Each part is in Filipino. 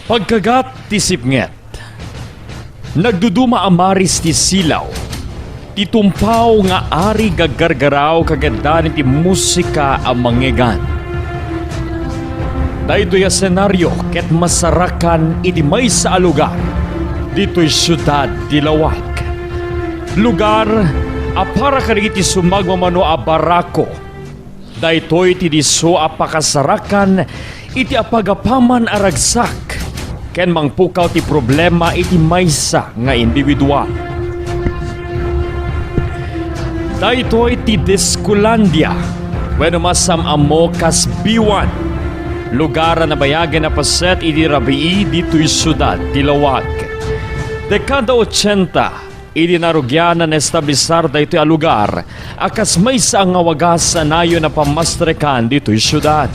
Pagkagat ti sipnget, nagduduma amaris ti silaw, ti tumpaw nga ari gagargaraw kaganda ti musika ang manggegan. Daytoy a senaryo ket masarakan iti may sa lugar, dito'y siyudad ti Laoag. Lugar a para kariti sumagmamano a barako, daytoy ti diso a pakasarakan iti apagapaman a ragsak, ken mangpukaw ti problema iti maysa nga individual. Daytoy ti DISCOLANDIA, wenno masam-amo kas B1, lugar na bayagan na paset iti rabii dito'y siyudad ti Laoag. Dekada 80, iti narugyan na establisar daytoy a lugar, akas maysa nga wagas anayo na pamastrekan dito'y siyudad.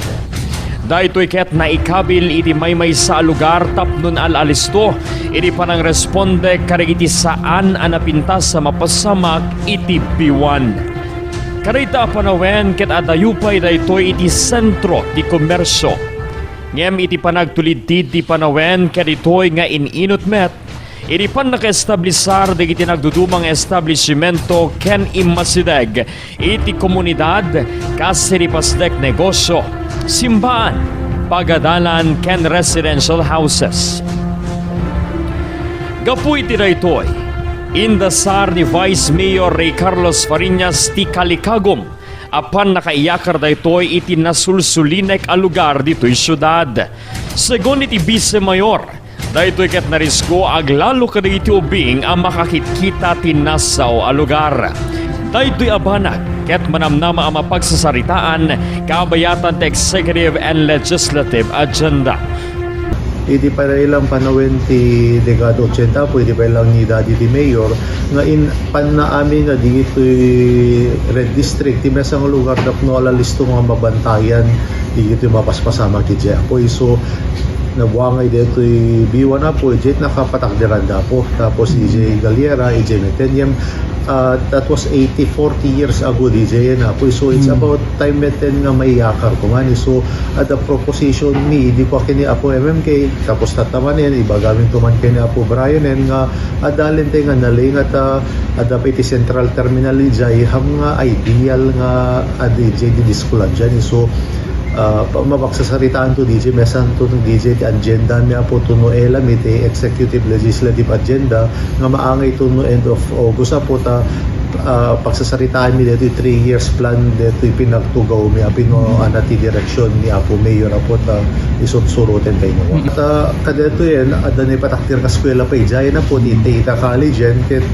Daytoy ket naikabil iti maymay sa lugar tapnon alalisto iti panang responde karigiti saan anapintas sa mapasamak iti B1. Karita panawen ket adayupay daytoy iti sentro ti komersyo. Ngem iti panagtulid ti panawen ket itoy nga ininot met iti panakaestablisar dagiti nagdudumang establishmento ken immasideg iti komunidad kas pasdek negosyo, simbaan, pagadalan ken residential houses. Gapu iti daytoy, indasar ni Vice Mayor Ray Carlos Fariñas ti kalikagom apan nakaiyakar daytoy iti nasulsulinek a lugar dito'y siyudad. Segon iti Vice Mayor, daytoy ket narisko aglalo kadagiti ubing ang makakitkita ti nasaw a lugar. Daytoy abanag ket manamnama ang mapagsasaritaan kabayatan ti executive and legislative agenda. Hindi pa ilang panawin ti dekada 80, pwede pa ilang ni Daddy ti Mayor nga in pan na amin nga dito'y Red District ti mesang lugar na no alalisto mga mabantayan dito'y mapaspasama ki Jepo. So nabuangay dito'y B1 na po, jet nakapatakdiran na po. Tapos EJ Galera, EJ Metenyem, that was 40 years ago DJ na po. So it's about time meten nga may yakar ko man. So at the proposition me, di ko kini Apo MMK, tapos tataman yan, iba gamit tuman kini Apo Brian yan nga adalin tayo nga naling at adapiti Central Terminal DJ ham nga ideal nga DJ di DISCOLANDIA. So mapagsasaritaan to DJ mesan to ng DJ ti agenda niya po to no elam iti executive legislative agenda nga maangay to no end of August po ta pagsasaritaan mi dito 3 years plan dito pinagtugaw mi apino anati direksyon ni Apo Mayor apo ta isutsurutin tayo no. At kadeto yan adanay pataktir ka eskwela pa ijay na po di Tita College yan ket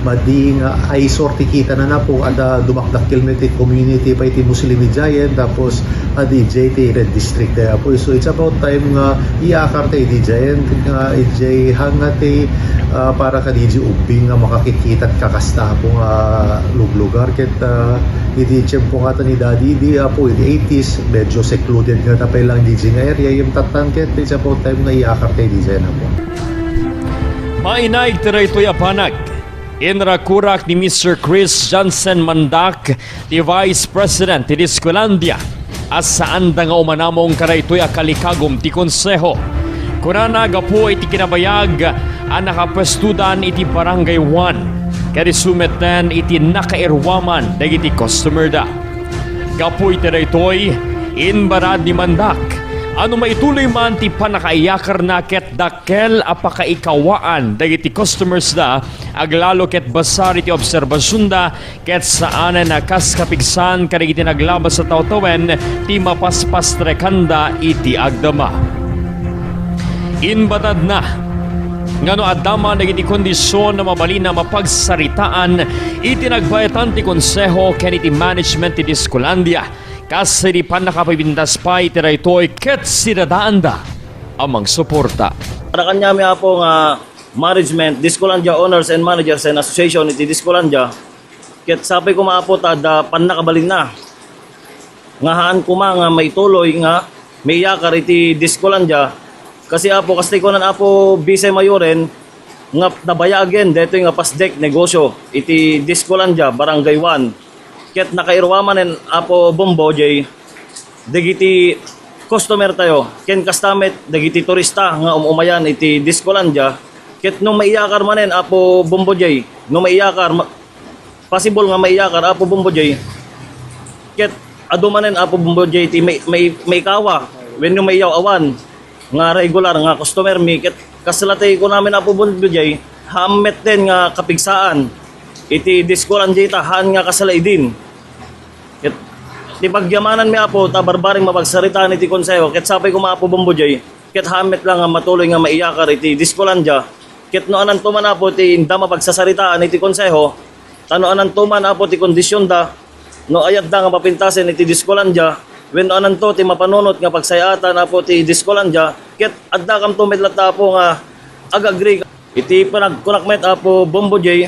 mading ay sorti kita na po ada dumakdakil mi ti community pa iti Muslim ijayan tapos DJ ti Red District tayo po. So it's about time nga iakar tayo DJ nga ijay hanga ti para ka DJ ubing nga makakikita at kakasta po nga luglugar ket hindi tiyempo nga ni Daddy di po in the 80s medyo secluded nga tapay lang DJ nga area yung tatang ket it's about time nga iakar tayo DJ na po. Mainaig ito'y apanag. Inrakurak ni Mr. Chris Johnson Mandak, the Vice President ti DISCOLANDIA, as saan da nga umanamong karaytoy a kalikagom ti konseho. Kunana gapo iti kinabayag ang nakapwestudan iti Barangay 1, kaya sumeten iti nakairwaman dagiti customer da. Gapo iti daytoy inbarad ni Mandak, ano maituloy man ti PANNAKAIYAKAR na ket dakkel apakaikawaan dagiti customers da aglalo ket basar iti obserbasyon da ket saan na kaskapigsan kadagiti naglabas sa tawtawen ti mapaspastrekanda iti agdama. Inbatad na ngano adama dagiti kondisyon na mabalin na mapagsaritaan iti nagbayatan ti konseho ken iti management ti DISCOLANDIA. Kasi di pa nakapibindas pa iti ket sidadaan da amang suporta. Para kanya mi po nga management, DISCOLANDIA Owners and Managers and Association iti DISCOLANDIA ket sabi ko maapo ta da pannakabalin na. Ngahaan ko nga may tuloy nga may yakar iti DISCOLANDIA kasi apo kasi ko nan apo Vice Mayoren nga nabayagen dito nga pasdek negosyo iti DISCOLANDIA Barangay 1. Ket nakairwaman en Apo Bombo jay dagiti customer tayo ken kastamet dagiti turista nga umumayan iti Discolandia ket no maiyakar manen apo Bombo Jay no maiyakar possible nga maiyakar apo Bombo Jay ket adu manen apo Bombo Jay ti may kawa when no maiyaw awan nga regular nga customer mi ket kasalatay ko namin apo Bombo Jay hamet den nga kapigsaan iti Discolandia tahan nga kasalay din ket ti pagyamanan mi apo ta barbaring mapagsaritaan iti konseho ket sapay ko maapo Bombo Jay ket hamet lang nga matuloy nga maiyakar iti Discolandia ket no anan tuman apo ti inda mapagsasaritaan iti konseho tano anan tuman apo ti kondisyon da no ayat da nga mapintasen iti Discolandia when anan to ti mapanunot nga pagsayatan apo ti Discolandia ket adda kam tumidlat apo nga ag-agree iti panagkunakmet apo Bombo Jay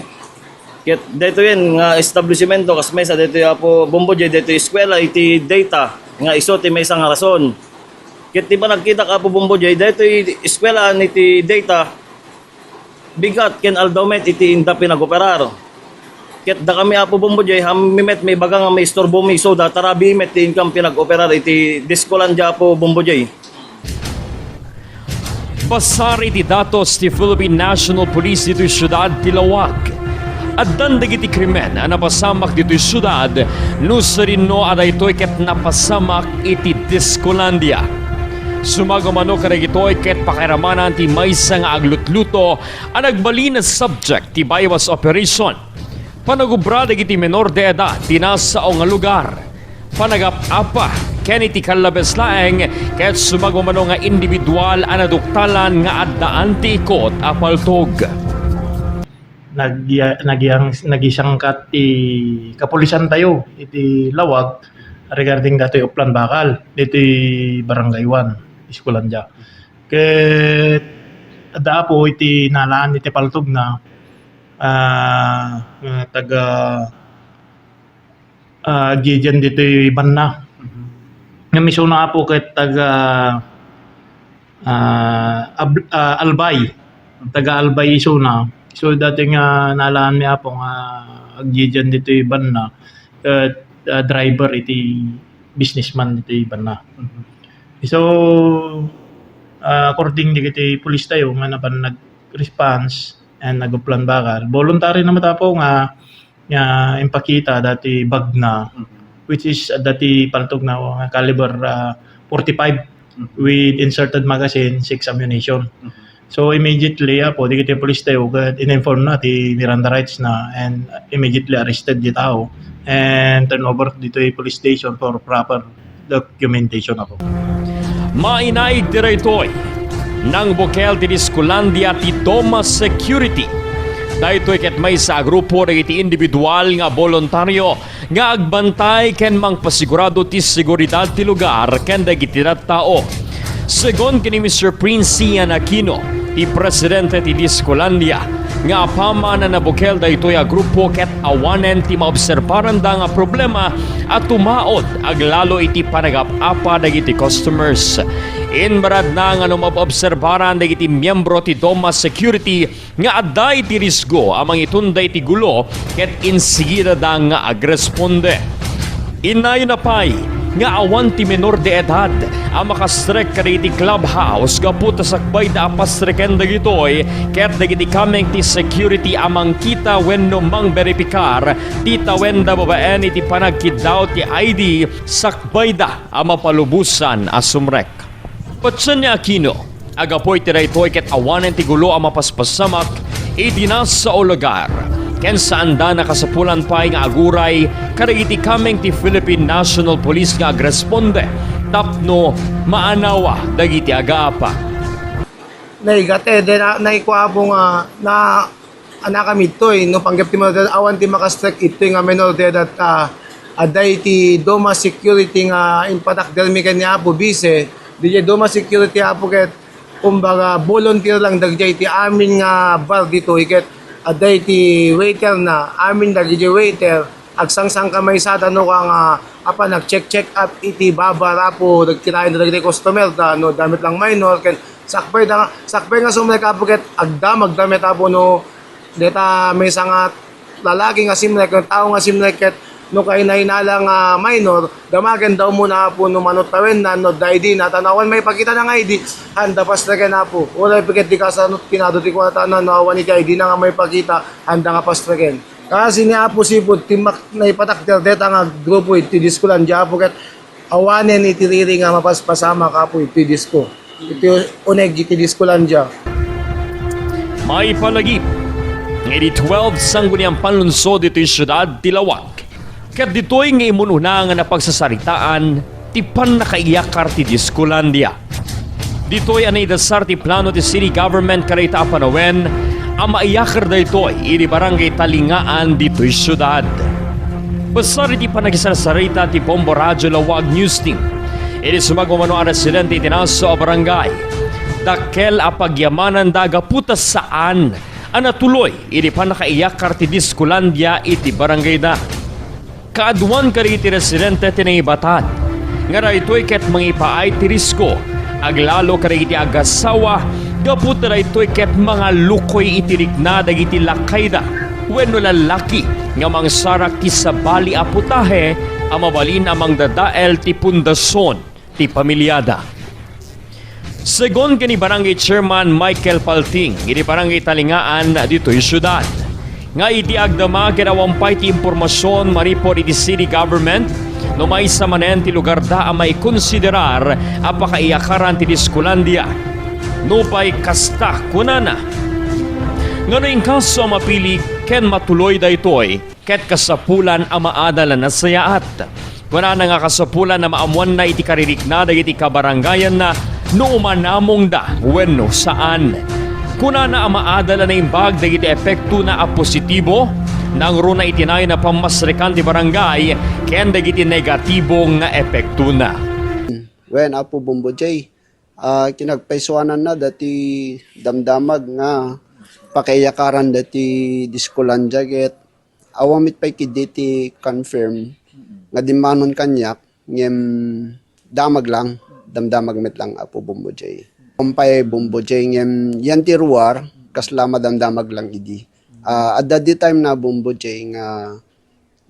ket dito yan nga establishmento kas may sa dito apo Bombo Jay dito eskwela iti data nga iso ti may isang rason ket ti ba nagkita ka apo Bombo Jay dito eskwela iti data bigat ken aldaumet iti inda pinagoperar ket da kami apo Bombo Jay hamimet may baga nga may istorbo mi soda tarabi met ti income pinagoperar iti Discolandia apo Bombo Jay. Basari ti datos ti Philippine National Police dito siyudad ti Laoag. At dandag iti krimen na napasamak dito siyudad no sarino aday ito'y ket napasamak iti Discolandia. Sumagumano karagitoy ket pakiramanan ti maysa nga aglutluto ang nagbali na subject ti bypass operation. Panagubra iti menor de edad tinasao nga lugar. Panagap-apa ken iti kalabes laeng ket sumagumano nga individual ang naduktalan nga addaan ti ikot a paltog. Nagisangkat ti kapulisan tayo iti Laoag regarding datoy uplan bakal dito barangay 1 Discolandia ket adda po iti nalaan iti paltog na taga gijan dito banna nga miso na po ket taga Albay iso na so dati nga nalaan mi apo nga aggijan dito banna ket driver iti businessman dito banna. So according iti police tayo nga napan nag-response and naguplan bakal voluntary naman tapo nga impakita dati bag na which is dati paltog na caliber 45 with inserted magazine 6 ammunition. So immediately apo di kiti police tayo in-inform na ti Miranda rights na and immediately arrested di tao and turn over dito yung police station for proper documentation apo. Mainaig diretoy nang bukel ti Discolandia ti Doma Security. Daytoy ket may sa grupo iti individual nga voluntaryo nga agbantay ken mangpasigurado ti seguridad ti lugar ken dagiti tao. Segon kini Mr. Prince Ian Aquino, ti presidente ti Discolandia, nga apama na nabukel daytoy a grupo ket awanen ti maobserbaran da nga problema at tumaod aglalo iti panagap-apa dagiti customers. Inbarad na nga no maobserbaran dagiti miyembro ti Doma Security nga adday ti risgo amang itunday ti gulo ket insigida da nga agresponde. Inayon na pay nga awan ti menor de edad ang makastrek kadagiti clubhouse kaputa sakbay da apastreken dagitoy ket dagiti kameng ti security amang kita wenno mang beripikar ti tawenda babaen iti panagkidaw ti ID sakbay da ang mapalubusan a sumrek. Patsan ni Aquino agapoy ti daytoy ket awanen ti gulo ang mapaspasamak iti nasa o lugar ken saan da nakasapulan pay nga aguray kadagiti kameng ti Philippine National Police nga agresponde tapno maanawa dagiti agaapa. Naigate de naikuha po nga na anakamid to no panggap ti mga awan ti makastrek ito nga menor de edad aday ti Doma Security nga impatak delmi kanya po bise DJ Doma Security apo ket kumbaga volunteer lang dagjay ti amin nga bar dito iket aday ti waiter na amin dagiti waiter agsangsang kamay sa tanong nga apa nag-check up iti babara po nagkinain na dagiti customer da no damit lang minor ken sakpay nga sumrek apo ket magdamit apo no deta may sangat lalaki nga simrek ken tao nga simrek ket no kay nainalang minor, damagan daw muna po no manot tawin na no ID na tanawan may pakita ng ID, handa pas na na po. Wala piket di kasanot kinado ti kwata na nawan ni ID na nga may pakita, handa nga pas na kasi niya po si po timak na ipatakter deta nga grupo iti Discolandia po ket awanen itiriri nga mapaspasama ka po iti disco. Iti uneg iti Discolandia. May palagip ngedi 12 sangguniang panlunsod dito yung siyudad ti Laoag. Ket dito'y nga imununa nga napagsasaritaan ti PANNAKAIYAKAR ti Discolandia. Dito'y anay dasar ti plano ti city government karita apanawen ang maiyakar da ito'y iri barangay Talingaan dito'y siyudad. Basar iti panagisasarita ti Bombo Radyo Laoag News Team. Iti sumagumano ang residente itinaso a barangay. Dakkel a pagyamanan daga putas saan ang natuloy iti PANNAKAIYAKAR ti Discolandia iti barangay da. Kaaduan ka iti residente tinaibatad. Nga na ito'y ket mangipaay ti risko. Aglalo ka iti agasawa. Gaput na ito'y ket mga lukoy iti rigna dagiti lakayda. Wenno lalaki nga mangsarak ti sabali a putahe ang mabalin amang dadael ti pundasyon ti pamilyada. Segon kani Barangay Chairman Michael Palting, iti Barangay Talingaan dito'y siyudad. Nga iti agdama kinawampay ti impormasyon maripod iti city government no may samanen ti lugar da ang may konsiderar apakaiyakaran ti Discolandia. No pa'y kasta kunana. Nga no yung kaso mapili ken matuloy da ito'y ket kasapulan ang maadala na sayaat. Kunana nga kasapulan na maamuan na iti karirikna da iti kabarangayan na no umanamong da wenno saan. Kunana ang maadala na imbag dagiti epekto na a positibo nang runa itinay na pamasrekan ti barangay ken dagiti negatibo nga epekto na. When Apo Bombo J, kinagpaisuanan na dati damdamag nga pakayakaran dati Discolandia ket awamit pay kiditi confirm nga dimanon kanyak ngem damag lang damdamag met lang Apo Bombo J. Kumpay Bombo J ngem yan ti ruwar kaslama damdamag lang idi. At the time na Bombo J nga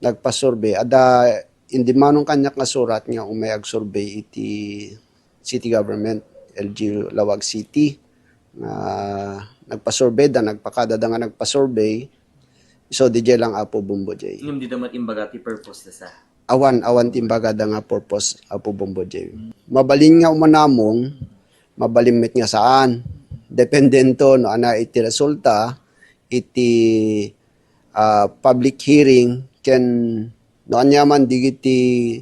nagpa-survey, hindi manong kanyak nga surat nga umayag survey iti city government, LG Laoag City. Nagpa-survey da, nagpakada da nga nagpa-survey. So, DJ lang Apo Bombo J. Ngum di damat imbaga ti purpose na sa. Awan timbaga da nga purpose Apo Bombo J. Mabalin nga umanamong, mabalimit nga saan. Dependento no ana iti resulta, iti public hearing ken no anyaman digiti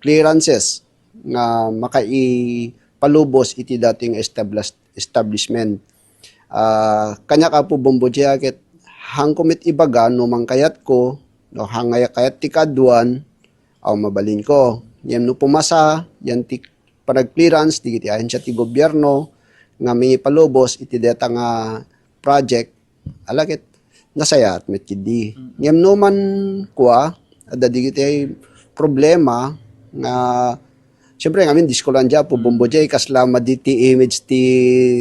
clearances nga makapalubos iti dating establishment. Kanya ka po Bombo J ket hangkomit ibaga no mangkayat ko no hangaya kayat ti kadwan aw mabalin ko. Yan no pumasa yan ti panag-clearance digiti ahensya ti gobyerno nga may palubos iti deta nga project alakit nasaya at met kidi. Ngem no man kuha adda digiti ay problema nga siyempre ngamin Discolandia po Bombo J kaslama diti image ti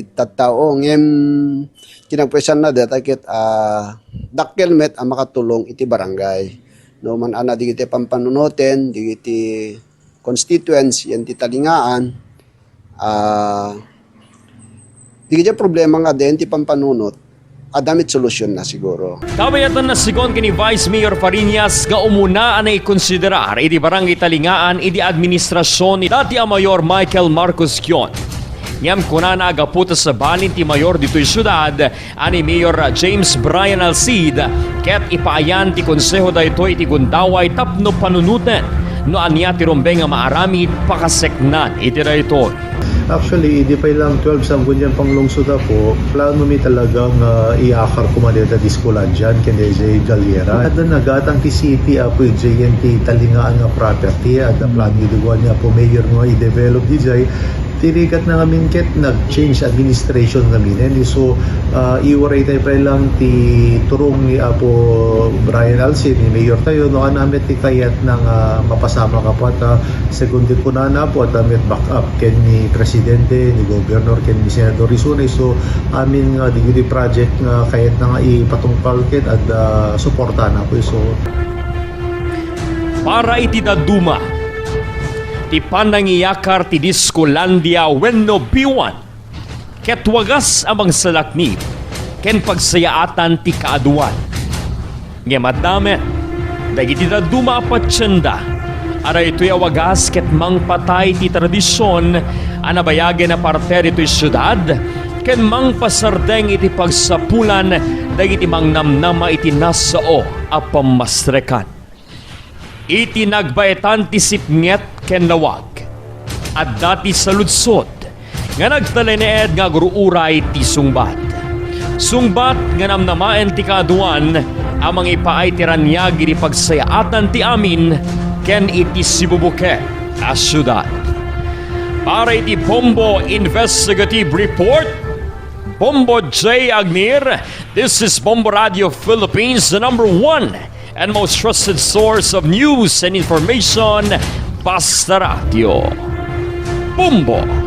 tattao ngem kinagpresan na deta ket dakkel met ang makatulong iti barangay. No man ana digiti pampanunoten digiti constituents yan ti Talingaan digiti problema nga din ti pampanunot adamit solusyon na siguro. Kabayatan na sigon kini Vice Mayor Fariñas nga umuna anay konsiderar iti Barangay Talingaan iti administrasyon ni dati ang Mayor Michael Marcos Kion. Ngam kunana agaputa sa balin ti Mayor dito'y siyudad ani Mayor James Brian Alcid ket ipaayan ti konseho dayto iti gundaway tapno panunuten no anya ti Rombeng nga maaramid pakaseknan iti dayto. Actually, hindi pa lang 12 sangguniang panglungsod po, plano mi talagang iakar kumalita Discolandia, kaya Jay Galera. At nagatang ti city po yung Talingaan nga property, at plano iduguan niya po mayor nga i-develop di Jay. Tirikat na ngamin ket nag-change administration ngamin. And so, iwaray tayo pa lang ti turong ni Apo Brian Alcid, ni Mayor tayo, no anamit ti kayat ng mapasama ka po at segundo ko na po at amit back up ken ni Presidente, ni Governor, ken ni Senador Rizunay. So, amin nga digudi project nga kayat na nga ipatungpal ket at suporta na po. So, para iti daduma. Ti PANNAKAIYAKAR ti DISCOLANDIA wenno biwan. Ket wagas amang salaknip ken pagsayaatan ti kaaduan. Nga madame, dagiti daduma apatsenda. Ara ito'y awagas ket mangpatay ti tradisyon anabayagin na parte dito'y syudad ken mangpasardeng iti pagsapulan dagiti mangnamnama iti nasao a pamasrekan. Iti nagbaetan ti sipnget ken Laoag at dati sa lutsod nga nagtalineed nga guruuray ti sungbat. Sungbat nga namnamaen ti kaaduan amang ipaay ti ranyag iti pagsayaatan ti amin ken iti sibubuke a syudad. Para iti Bombo Investigative Report, Bombo J. Agnir, this is Bombo Radio Philippines, the #1 and most trusted source of news and information, Basta Radio. Bombo!